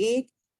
1।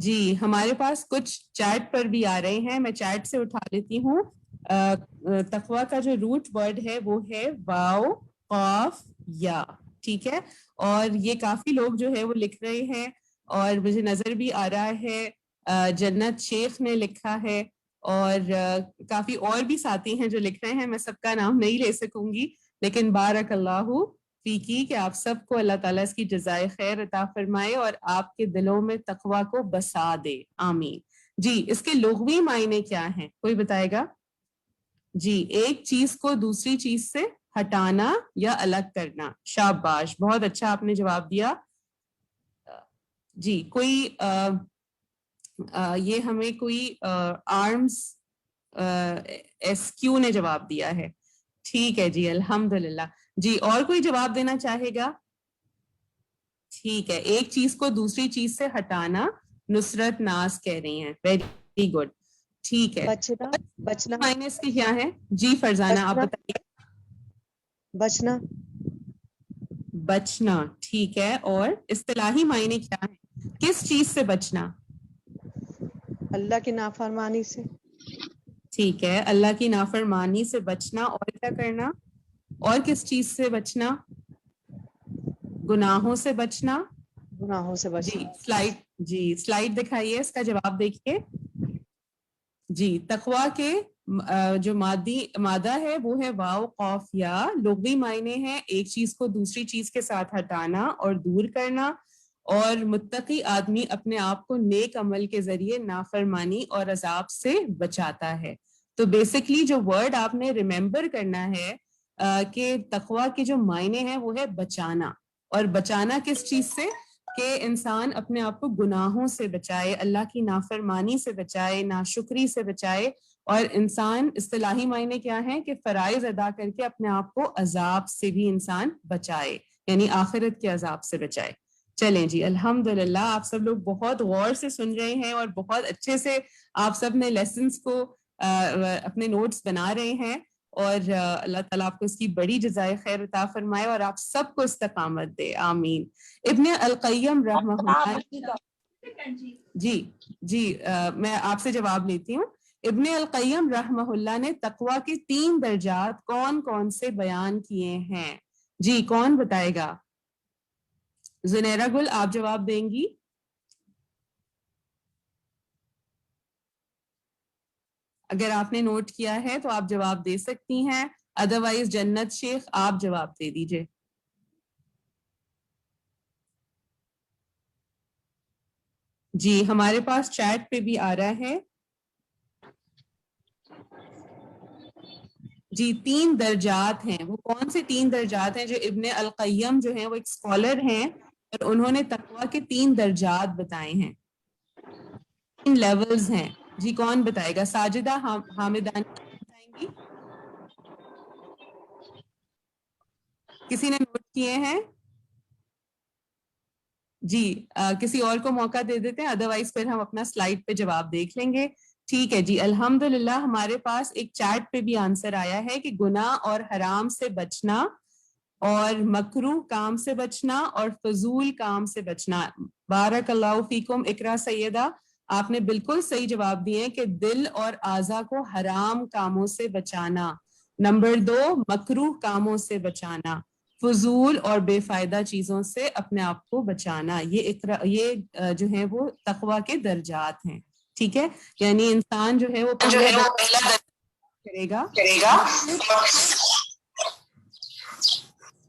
جی ہمارے پاس کچھ چیٹ پر بھی آ رہے ہیں, میں چیٹ سے اٹھا لیتی ہوں. تقویٰ کا جو روٹ ورڈ ہے وہ ہے واو قاف یا, ٹھیک ہے, اور یہ کافی لوگ جو ہے وہ لکھ رہے ہیں, اور مجھے نظر بھی آ رہا ہے جنت شیخ نے لکھا ہے, اور کافی اور بھی ساتھی ہیں جو لکھ رہے ہیں. میں سب کا نام نہیں لے سکوں گی, لیکن بارک اللہ فیکی کہ آپ سب کو اللہ تعالیٰ اس کی جزائے خیر عطا فرمائے اور آپ کے دلوں میں تقویٰ کو بسا دے, آمین. جی اس کے لغوی معنی کیا ہیں, کوئی بتائے گا؟ جی ایک چیز کو دوسری چیز سے ہٹانا یا الگ کرنا. شاباش, بہت اچھا آپ نے جواب دیا. جی کوئی یہ ہمیں کوئی آرمز ایس کیو نے جواب دیا ہے, ٹھیک ہے جی الحمدللہ. جی اور کوئی جواب دینا چاہے گا؟ ٹھیک ہے, ایک چیز کو دوسری چیز سے ہٹانا نصرت ناز کہہ رہی ہیں, ویری گڈ, ٹھیک ہے. بچنا معنی اس کے کیا ہے؟ جی فرزانہ آپ بتائیے. بچنا بچنا, ٹھیک ہے, اور اصطلاحی معنی کیا ہے, کس چیز سے بچنا؟ اللہ کی نافرمانی سے. ٹھیک ہے, اللہ کی نافرمانی سے بچنا, اور کیا کرنا, اور کس چیز سے بچنا؟ گناہوں سے بچنا. گناہوں سے بچنا. جی سلائیڈ دکھائیے, اس کا جواب دیکھیے. جی تقویٰ کے جو مادہ ہے وہ ہے واو قاف یا. لغوی معنی ہے ایک چیز کو دوسری چیز کے ساتھ ہٹانا اور دور کرنا, اور متقی آدمی اپنے آپ کو نیک عمل کے ذریعے نافرمانی اور عذاب سے بچاتا ہے. تو بیسکلی جو ورڈ آپ نے ریممبر کرنا ہے کہ تقویٰ کے جو معنی ہیں وہ ہے بچانا. اور بچانا کس چیز سے؟ کہ انسان اپنے آپ کو گناہوں سے بچائے, اللہ کی نافرمانی سے بچائے, ناشکری سے بچائے, اور انسان اصطلاحی معنی کیا ہے کہ فرائض ادا کر کے اپنے آپ کو عذاب سے بھی انسان بچائے, یعنی آخرت کے عذاب سے بچائے. چلیں جی الحمدللہ, آپ سب لوگ بہت غور سے سن رہے ہیں اور بہت اچھے سے آپ سب نے لیسنس کو اپنے نوٹس بنا رہے ہیں, اور اللہ تعالیٰ آپ کو اس کی بڑی جزائے خیر عطا فرمائے اور آپ سب کو استقامت دے, آمین. ابن القیم رحمہ اللہ, جی میں آپ سے جواب لیتی ہوں. ابن القیم رحمہ اللہ نے تقویٰ کے 3 درجات کون کون سے بیان کیے ہیں؟ جی کون بتائے گا؟ زنیرہ گل آپ جواب دیں گی؟ اگر آپ نے نوٹ کیا ہے تو آپ جواب دے سکتی ہیں, ادروائز جنت شیخ آپ جواب دے دیجئے. جی ہمارے پاس چیٹ پہ بھی آ رہا ہے. جی 3 درجات ہیں, وہ کون سے 3 درجات ہیں جو ابن القیم جو ہیں وہ ایک اسکالر ہیں اور انہوں نے تقویٰ کے 3 درجات بتائے ہیں, 3 لیولز ہیں. جی کون بتائے گا؟ ساجدہ حامدانی بتائیں گی؟ کسی نے نوٹ کیے ہیں؟ جی کسی اور کو موقع دے دیتے ہیں, ادروائز پھر ہم اپنا سلائیڈ پہ جواب دیکھ لیں گے. ٹھیک ہے جی الحمدللہ, ہمارے پاس ایک چیٹ پہ بھی آنسر آیا ہے کہ گناہ اور حرام سے بچنا, اور مکروہ کام سے بچنا, اور فضول کام سے بچنا. بارک اللہ فیکم. اقرا سیدہ آپ نے بالکل صحیح جواب دیے کہ دل اور اعضاء کو حرام کاموں سے بچانا. نمبر 2 مکروہ کاموں سے بچانا, فضول اور بے فائدہ چیزوں سے اپنے آپ کو بچانا. یہ جو ہے وہ تقویٰ کے درجات ہیں, ٹھیک ہے. یعنی انسان جو ہے وہ پہلا کرے گا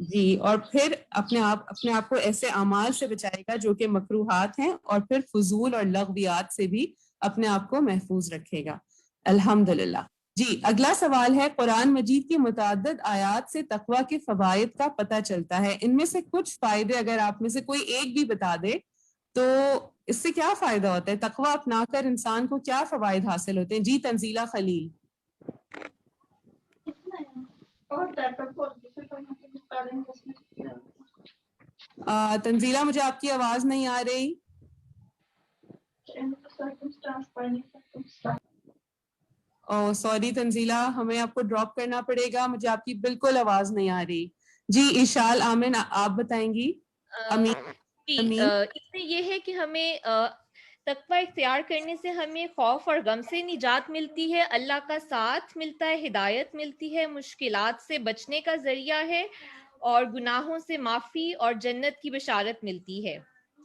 جی, اور پھر اپنے آپ کو ایسے اعمال سے بچائے گا جو کہ مکروہات ہیں, اور پھر فضول اور لغویات سے بھی اپنے آپ کو محفوظ رکھے گا. الحمدللہ. جی اگلا سوال ہے, قرآن مجید کی متعدد آیات سے تقویٰ کے فوائد کا پتہ چلتا ہے, ان میں سے کچھ فائدے اگر آپ میں سے کوئی ایک بھی بتا دے تو اس سے کیا فائدہ ہوتا ہے؟ تقویٰ اپنا کر انسان کو کیا فوائد حاصل ہوتے ہیں؟ جی تنزیلہ خلیل. تنزیلہ مجھے آپ کی آواز نہیں آ رہی. سوری تنزیلہ, ہمیں آپ کو ڈراپ کرنا پڑے گا, مجھے آپ کی بالکل آواز نہیں آ رہی. جی اشال آمن آپ بتائیں گی. اس میں یہ ہے کہ ہمیں تقوی اختیار کرنے سے ہمیں خوف اور غم سے نجات ملتی ہے، اللہ کا ساتھ ملتا ہے، ہدایت ملتی ہے، مشکلات سے بچنے کا ذریعہ ہے، اور گناہوں سے معافی اور جنت کی بشارت ملتی ہے۔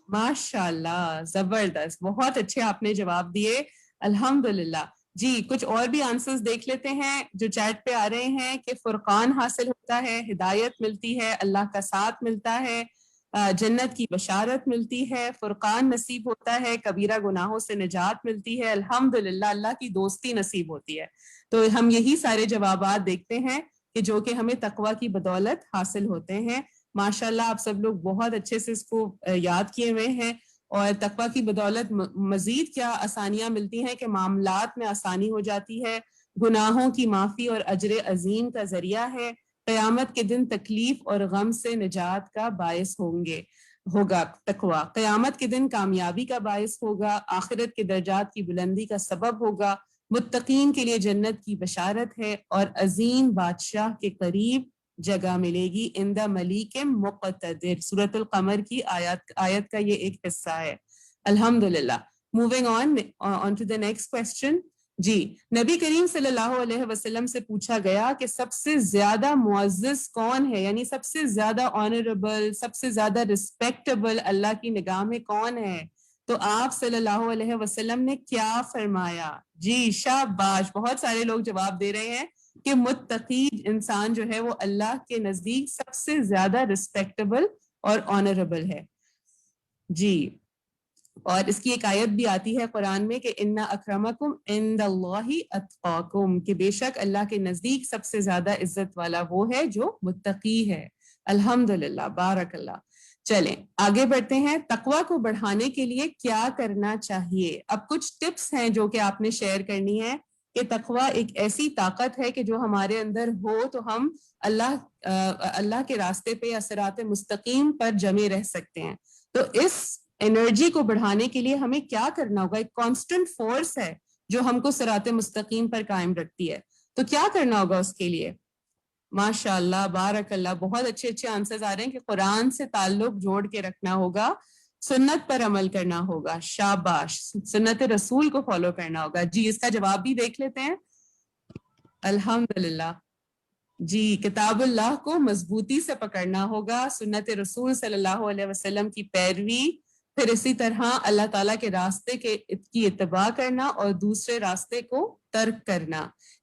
ماشاءاللہ، زبردست، بہت اچھے آپ نے جواب دیے، الحمدللہ۔ جی کچھ اور بھی آنسرز دیکھ لیتے ہیں جو چیٹ پہ آ رہے ہیں کہ فرقان حاصل ہوتا ہے، ہدایت ملتی ہے، اللہ کا ساتھ ملتا ہے، جنت کی بشارت ملتی ہے، فرقان نصیب ہوتا ہے، کبیرہ گناہوں سے نجات ملتی ہے، الحمدللہ اللہ کی دوستی نصیب ہوتی ہے۔ تو ہم یہی سارے جوابات دیکھتے ہیں کہ جو کہ ہمیں تقوی کی بدولت حاصل ہوتے ہیں۔ ماشاءاللہ آپ سب لوگ بہت اچھے سے اس کو یاد کیے ہوئے ہیں، اور تقوی کی بدولت مزید کیا آسانیاں ملتی ہیں کہ معاملات میں آسانی ہو جاتی ہے، گناہوں کی معافی اور اجر عظیم کا ذریعہ ہے، قیامت کے دن تکلیف اور غم سے نجات کا باعث ہوگا تقوی، قیامت کے دن کامیابی کا باعث ہوگا، آخرت کے درجات کی بلندی کا سبب ہوگا، متقین کے لیے جنت کی بشارت ہے، اور عظیم بادشاہ کے قریب جگہ ملے گی، اند ملیک مقتدر، سورۃ القمر کی آیت کا یہ ایک حصہ ہے۔ الحمدللہ۔ Moving on to the next question۔ جی نبی کریم صلی اللہ علیہ وسلم سے پوچھا گیا کہ سب سے زیادہ معزز کون ہے، یعنی سب سے زیادہ آنریبل، سب سے زیادہ رسپیکٹیبل اللہ کی نگاہ میں کون ہے؟ تو آپ صلی اللہ علیہ وسلم نے کیا فرمایا؟ جی شاباش، بہت سارے لوگ جواب دے رہے ہیں کہ متقی انسان جو ہے وہ اللہ کے نزدیک سب سے زیادہ رسپیکٹیبل اور آنریبل ہے۔ جی اور اس کی ایک آیت بھی آتی ہے قرآن میں کہ ان اکرمکم عند اللہ اتقاکم، کہ بے شک اللہ کے نزدیک سب سے زیادہ عزت والا وہ ہے جو متقی ہے۔ الحمدللہ، بارک اللہ۔ چلیں آگے بڑھتے ہیں، تقوی کو بڑھانے کے لیے کیا کرنا چاہیے؟ اب کچھ ٹپس ہیں جو کہ آپ نے شیئر کرنی ہے کہ تقوی ایک ایسی طاقت ہے کہ جو ہمارے اندر ہو تو ہم اللہ کے راستے پہ یا صراط مستقیم پر جمے رہ سکتے ہیں۔ تو اس انرجی کو بڑھانے کے لیے ہمیں کیا کرنا ہوگا؟ ایک کانسٹنٹ فورس ہے جو ہم کو صراط مستقیم پر قائم رکھتی ہے، تو کیا کرنا ہوگا اس کے لیے؟ ماشاءاللہ، بارک اللہ، بہت اچھے اچھے آنسرز آ رہے ہیں کہ قرآن سے تعلق جوڑ کے رکھنا ہوگا، سنت پر عمل کرنا ہوگا، شاباش، سنت رسول کو فالو کرنا ہوگا۔ جی اس کا جواب بھی دیکھ لیتے ہیں۔ الحمدللہ، جی کتاب اللہ کو مضبوطی سے پکڑنا ہوگا، سنت رسول صلی اللہ علیہ وسلم کی پیروی، پھر اسی طرح اللہ تعالیٰ کے راستے کی اتباع کرنا اور دوسرے راستے کو ترک کرنا،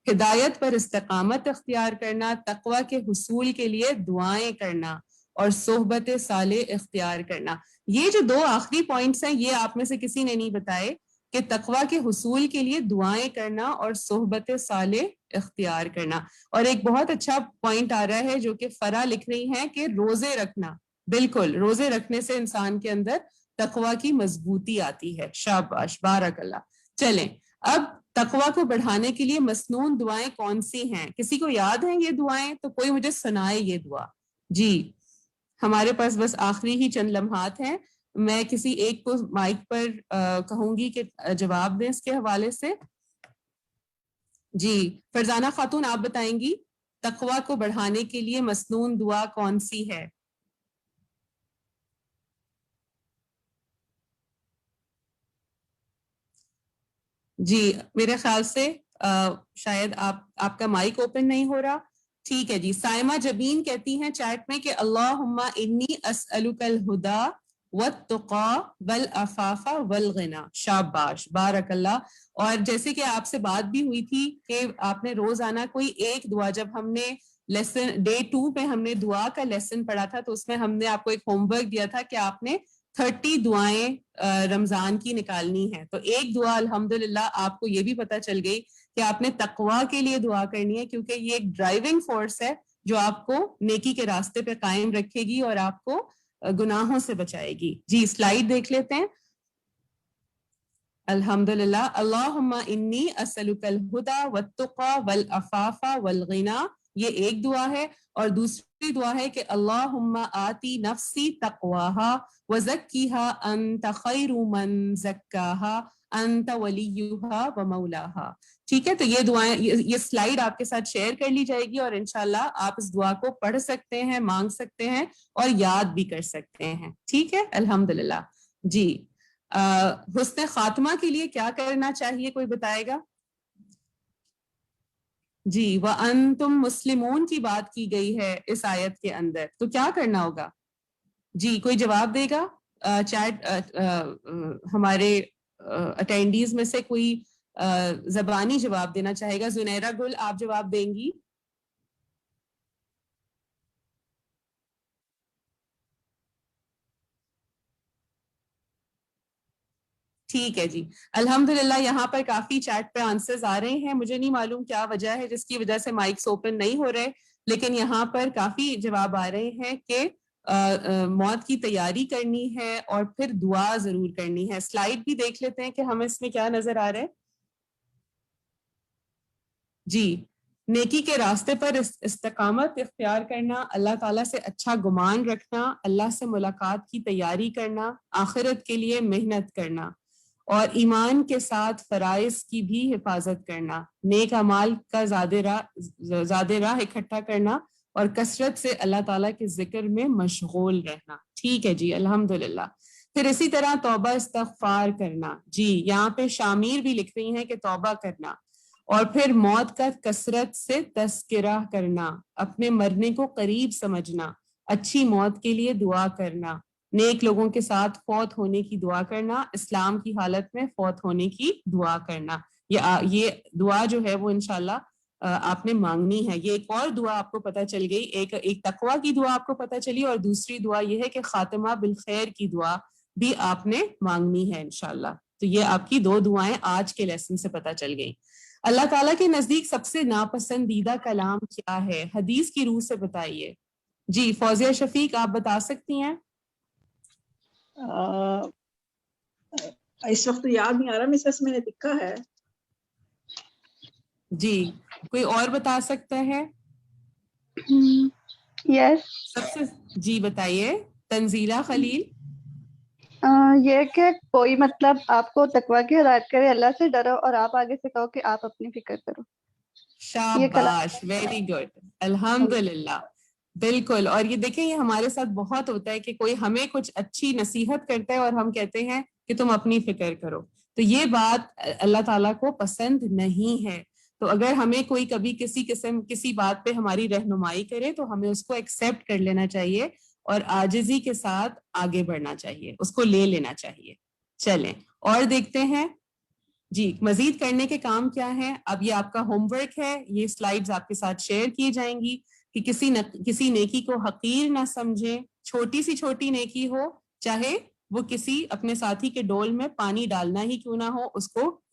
ہدایت پر استقامت اختیار کرنا، تقوی کے حصول کے لیے دعائیں کرنا، اور صحبت صالح اختیار کرنا۔ یہ جو دو آخری پوائنٹس ہیں یہ آپ میں سے کسی نے نہیں بتائے کہ تقوی کے حصول کے لیے دعائیں کرنا اور صحبت صالح اختیار کرنا۔ اور ایک بہت اچھا پوائنٹ آ رہا ہے جو کہ فرا لکھ رہی ہیں کہ روزے رکھنا، بالکل روزے رکھنے سے انسان کے اندر تقوی کی مضبوطی آتی ہے، شاباش، بارک اللہ۔ چلیں اب تقوی کو بڑھانے کے لیے مسنون دعائیں کون سی ہیں؟ کسی کو یاد ہیں یہ دعائیں؟ تو کوئی مجھے سنائے یہ دعا۔ جی ہمارے پاس بس آخری ہی چند لمحات ہیں، میں کسی ایک کو مائک پر کہوں گی کہ جواب دیں اس کے حوالے سے۔ جی فرزانہ خاتون آپ بتائیں گی تقوی کو بڑھانے کے لیے مسنون دعا کون سی ہے؟ جی میرے خیال سے شاید آپ کا مائک اوپن نہیں ہو رہا۔ ٹھیک ہے جی، سائمہ جبین کہتی ہیں چیٹ میں کہ اللہم انی اسألک الہدی والتقی والعفاف والغنی، شاباش، بارک اللہ۔ اور جیسے کہ آپ سے بات بھی ہوئی تھی کہ آپ نے روزانہ کوئی ایک دعا، جب ہم نے لیسن ڈے 2 پہ ہم نے دعا کا لیسن پڑھا تھا تو اس میں ہم نے آپ کو ایک ہوم ورک دیا تھا کہ آپ نے 30 دعائیں رمضان کی نکالنی ہے۔ تو ایک دعا الحمدللہ آپ کو یہ بھی پتہ چل گئی کہ آپ نے تقوی کے لیے دعا کرنی ہے، کیونکہ یہ ایک ڈرائیونگ فورس ہے جو آپ کو نیکی کے راستے پہ قائم رکھے گی اور آپ کو گناہوں سے بچائے گی۔ جی سلائیڈ دیکھ لیتے ہیں۔ الحمدللہ، اللہم انی اسألک الہدی والتقی والعفاف والغنی، یہ ایک دعا ہے۔ اور دوسری دعا ہے کہ اللہم آتی نفسی تقواہا وزکیہا انت خیر من زکاہا انت ولیہا ومولاہا۔ ٹھیک ہے، تو یہ دعائیں، یہ سلائیڈ آپ کے ساتھ شیئر کر لی جائے گی اور انشاءاللہ آپ اس دعا کو پڑھ سکتے ہیں، مانگ سکتے ہیں اور یاد بھی کر سکتے ہیں۔ ٹھیک ہے، الحمدللہ۔ جی حسن خاتمہ کے لیے کیا کرنا چاہیے، کوئی بتائے گا؟ جی، وَأَنْتُمْ مُسْلِمُونَ کی بات کی گئی ہے اس آیت کے اندر، تو کیا کرنا ہوگا؟ جی کوئی جواب دے گا؟ چیٹ ہمارے اٹینڈیز میں سے کوئی زبانی جواب دینا چاہے گا؟ زنیرہ گل آپ جواب دیں گی؟ ٹھیک ہے جی، الحمدللہ یہاں پر کافی چیٹ پہ آنسرز آ رہے ہیں. مجھے نہیں معلوم کیا وجہ ہے جس کی وجہ سے مائکس اوپن نہیں ہو رہے، لیکن یہاں پر کافی جواب آ رہے ہیں کہ موت کی تیاری کرنی ہے اور پھر دعا ضرور کرنی ہے. سلائیڈ بھی دیکھ لیتے ہیں کہ ہمیں اس میں کیا نظر آ رہا ہے. جی، نیکی کے راستے پر استقامت اختیار کرنا، اللہ تعالیٰ سے اچھا گمان رکھنا، اللہ سے ملاقات کی تیاری کرنا، آخرت کے لیے محنت کرنا، اور ایمان کے ساتھ فرائض کی بھی حفاظت کرنا، نیک اعمال کا زیادہ راہ اکٹھا کرنا، اور کثرت سے اللہ تعالیٰ کے ذکر میں مشغول رہنا. ٹھیک ہے جی، الحمدللہ. پھر اسی طرح توبہ استغفار کرنا. جی یہاں پہ شامیر بھی لکھ رہی ہیں کہ توبہ کرنا، اور پھر موت کا کثرت سے تذکرہ کرنا، اپنے مرنے کو قریب سمجھنا، اچھی موت کے لیے دعا کرنا، نیک لوگوں کے ساتھ فوت ہونے کی دعا کرنا، اسلام کی حالت میں فوت ہونے کی دعا کرنا. یہ دعا جو ہے وہ انشاءاللہ آپ نے مانگنی ہے. یہ ایک اور دعا آپ کو پتہ چل گئی، ایک تقویٰ کی دعا آپ کو پتہ چلی، اور دوسری دعا یہ ہے کہ خاتمہ بالخیر کی دعا بھی آپ نے مانگنی ہے انشاءاللہ. تو یہ آپ کی 2 دعائیں آج کے لیسن سے پتہ چل گئی. اللہ تعالیٰ کے نزدیک سب سے ناپسندیدہ کلام کیا ہے؟ حدیث کی روح سے بتائیے. جی فوزیہ شفیق آپ بتا سکتی ہیں؟ اس وقت تو یاد نہیں آ رہا، مسز میں نے لکھا ہے. جی کوئی اور بتا سکتا ہے؟ یس. سب سے جی بتائیے. تنزیلہ خلیل. یہ کہ کوئی مطلب آپ کو تقویٰ کی ہدایت کرے، اللہ سے ڈرو، اور آپ آگے سے کہو کہ آپ اپنی فکر کرو. شاباش، ویری گڈ، الحمدللہ. بالکل. اور یہ دیکھیں یہ ہمارے ساتھ بہت ہوتا ہے کہ کوئی ہمیں کچھ اچھی نصیحت کرتا ہے اور ہم کہتے ہیں کہ تم اپنی فکر کرو. تو یہ بات اللہ تعالیٰ کو پسند نہیں ہے. تو اگر ہمیں کوئی کبھی کسی بات پہ ہماری رہنمائی کرے تو ہمیں اس کو ایکسیپٹ کر لینا چاہیے اور عاجزی کے ساتھ آگے بڑھنا چاہیے، اس کو لے لینا چاہیے. چلیں اور دیکھتے ہیں جی مزید کرنے کے کام کیا ہیں. اب یہ آپ کا ہوم ورک ہے، یہ سلائیڈز آپ کے ساتھ شیئر کی جائیں گی کہ کسی نیکی کو حقیر نہ سمجھیں. چھوٹی سی چھوٹی نیکی ہو، چاہے وہ کسی اپنے ساتھی کے ڈول میں پانی ڈالنا ہی کیوں نہ ہو،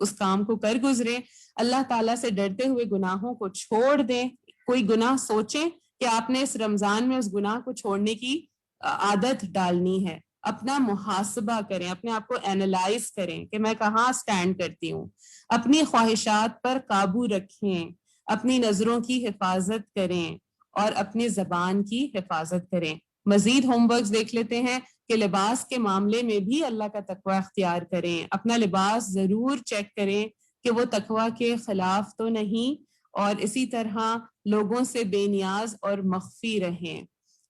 اس کام کو کر گزریں. اللہ تعالیٰ سے ڈرتے ہوئے گناہوں کو چھوڑ دیں. کوئی گناہ سوچیں کہ آپ نے اس رمضان میں اس گناہ کو چھوڑنے کی عادت ڈالنی ہے. اپنا محاسبہ کریں، اپنے آپ کو اینالائز کریں کہ میں کہاں سٹینڈ کرتی ہوں. اپنی خواہشات پر قابو رکھیں، اپنی نظروں کی حفاظت کریں اور اپنی زبان کی حفاظت کریں. مزید ہوم ورکس دیکھ لیتے ہیں کہ لباس کے معاملے میں بھی اللہ کا تقوی اختیار کریں. اپنا لباس ضرور چیک کریں کہ وہ تقوی کے خلاف تو نہیں، اور اسی طرح لوگوں سے بے نیاز اور مخفی رہیں.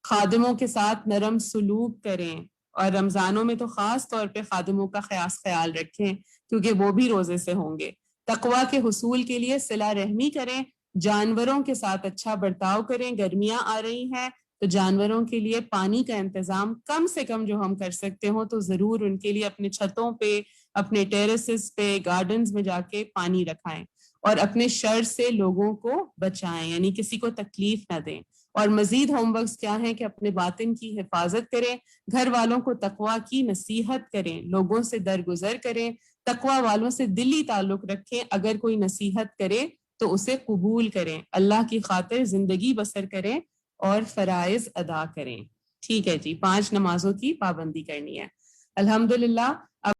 خادموں کے ساتھ نرم سلوک کریں، اور رمضانوں میں تو خاص طور پہ خادموں کا خیال رکھیں کیونکہ وہ بھی روزے سے ہوں گے. تقوی کے حصول کے لیے صلہ رحمی کریں، جانوروں کے ساتھ اچھا برتاؤ کریں. گرمیاں آ رہی ہیں تو جانوروں کے لیے پانی کا انتظام کم سے کم جو ہم کر سکتے ہوں تو ضرور ان کے لیے اپنے چھتوں پہ، اپنے ٹیرسز پہ، گارڈنز میں جا کے پانی رکھائیں، اور اپنے شر سے لوگوں کو بچائیں، یعنی کسی کو تکلیف نہ دیں. اور مزید ہوم ورکس کیا ہیں کہ اپنے باطن کی حفاظت کریں، گھر والوں کو تقوی کی نصیحت کریں، لوگوں سے درگزر کریں، تقوی والوں سے دلی تعلق رکھیں. اگر کوئی نصیحت کرے تو اسے قبول کریں، اللہ کی خاطر زندگی بسر کریں اور فرائض ادا کریں. ٹھیک ہے جی، 5 نمازوں کی پابندی کرنی ہے. الحمدللہ